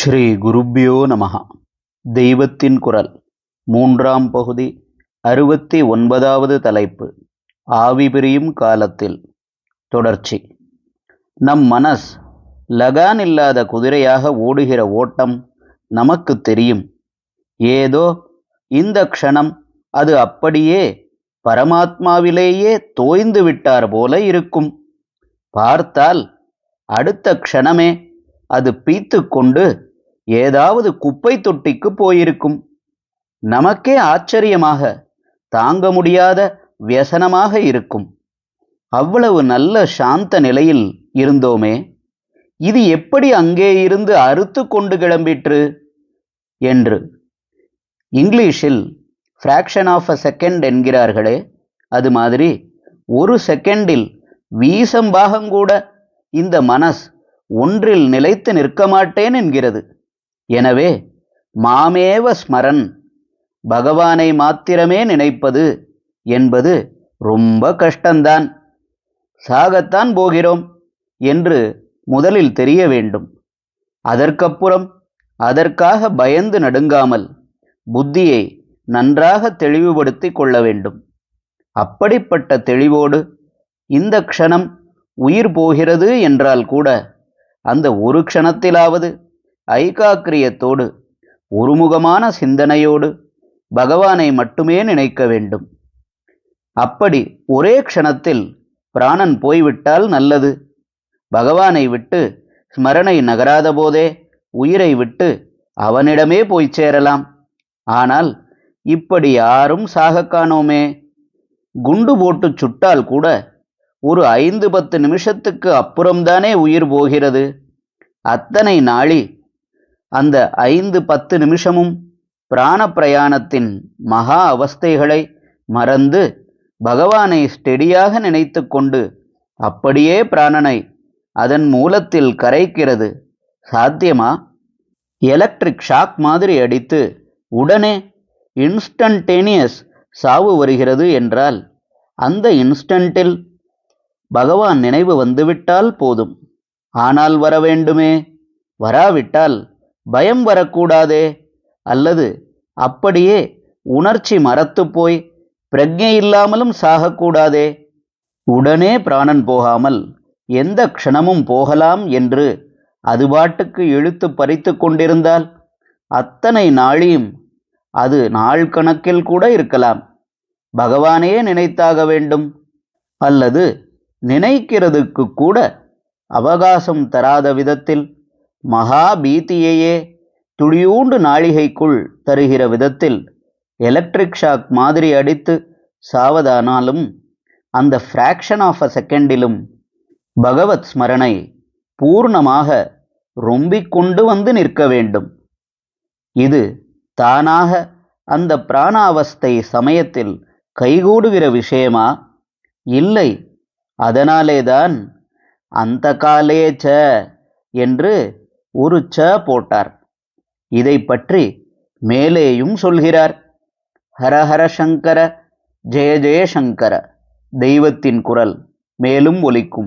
ஸ்ரீ குருப்யோ நமஹ. தெய்வத்தின் குரல் மூன்றாம் பகுதி 69வது தலைப்பு ஆவி பிரியும் காலத்தில் தொடர்ச்சி. நம் மனஸ் லகான் இல்லாத குதிரையாக ஓடுகிற ஓட்டம் நமக்கு தெரியும். ஏதோ இந்த க்ஷணம் அது அப்படியே பரமாத்மாவிலேயே தோய்ந்து விட்டார் போல இருக்கும். பார்த்தால் அடுத்த க்ஷணமே அது பீத்து கொண்டு ஏதாவது குப்பை தொட்டிக்கு போயிருக்கும். நமக்கே ஆச்சரியமாக, தாங்க முடியாத வியசனமாக இருக்கும். அவ்வளவு நல்ல சாந்த நிலையில் இருந்தோமே, இது எப்படி அங்கே இருந்து அறுத்து கொண்டு கிளம்பிற்று என்று. இங்கிலீஷில் ஃப்ராக்ஷன் ஆஃப் அ செகண்ட் என்கிறார்களே, அது மாதிரி ஒரு செகண்டில் வீசம்பாகங்கூட இந்த மனஸ் ஒன்றில் நிலைத்து நிற்க மாட்டேன் என்கிறது. எனவே மாமேவ ஸ்மரன், பகவானை மாத்திரமே நினைப்பது என்பது ரொம்ப கஷ்டந்தான். சாகத்தான் போகிறோம் என்று முதலில் தெரிய வேண்டும். அதற்கப்புறம் அதற்காக பயந்து நடுங்காமல் புத்தியை நன்றாக தெளிவுபடுத்தி கொள்ள வேண்டும். அப்படிப்பட்ட தெளிவோடு இந்த க்ஷணம் உயிர் போகிறது என்றால் கூட அந்த ஒரு க்ஷணத்திலாவது ஐகாக்கிரியத்தோடு ஒருமுகமான சிந்தனையோடு பகவானை மட்டுமே நினைக்க வேண்டும். அப்படி ஒரே க்ஷணத்தில் பிராணன் போய்விட்டால் நல்லது. பகவானை விட்டு ஸ்மரணை நகராத போதே உயிரை விட்டு அவனிடமே போய் சேரலாம். ஆனால் இப்படி யாரும் சாக காணோமே. குண்டு போட்டு சுட்டால் கூட ஒரு 5-10 நிமிஷத்துக்கு அப்புறம்தானே உயிர் போகிறது. அத்தனை நாளி அந்த 5-10 நிமிஷமும் பிராண பிரயாணத்தின் மகா அவஸ்தைகளை மறந்து பகவானை ஸ்டெடியாக நினைத்து கொண்டு அப்படியே பிராணனை அதன் மூலத்தில் கரைக்கிறது சாத்தியமா? எலக்ட்ரிக் ஷாக் மாதிரி அடித்து உடனே இன்ஸ்டன்டேனியஸ் சாவு வருகிறது என்றால் அந்த இன்ஸ்டன்ட்டில் பகவான் நினைவு வந்துவிட்டால் போதும். ஆனால் வர வேண்டுமே. வராவிட்டால் பயம் வரக்கூடாதே. அல்லது அப்படியே உணர்ச்சி மரத்து போய் பிரஜை இல்லாமலும் சாகக்கூடாதே. உடனே பிராணன் போகாமல் எந்த க்ஷணமும் போகலாம் என்று அது பாட்டுக்கு இழுத்து பறித்து கொண்டிருந்தால் அத்தனை நாளியும் அது நாள் கணக்கில் கூட இருக்கலாம். பகவானையே நினைத்தாக வேண்டும். அல்லது நினைக்கிறதுக்கு கூட அவகாசம் தராத விதத்தில் மகா பீதியையே துளியூண்டு நாழிகைக்குள் தருகிற விதத்தில் எலக்ட்ரிக் ஷாக் மாதிரி அடித்து சாவதானாலும் அந்த ஃப்ராக்ஷன் ஆஃப் அ செகண்டிலும் பகவத் ஸ்மரணை பூர்ணமாக ரொம்பிக் கொண்டு வந்து நிற்க வேண்டும். இது தானாக அந்த பிராணாவஸ்தை சமயத்தில் கைகூடுகிற விஷயமா? இல்லை. அதனாலேதான் அந்த காலே ச என்று ஒரு ச போட்டார். இதை பற்றி மேலேயும் சொல்கிறார். ஹரஹர சங்கர, ஜெய ஜெய சங்கர. தெய்வத்தின் குரல் மேலும் ஒலிக்கும்.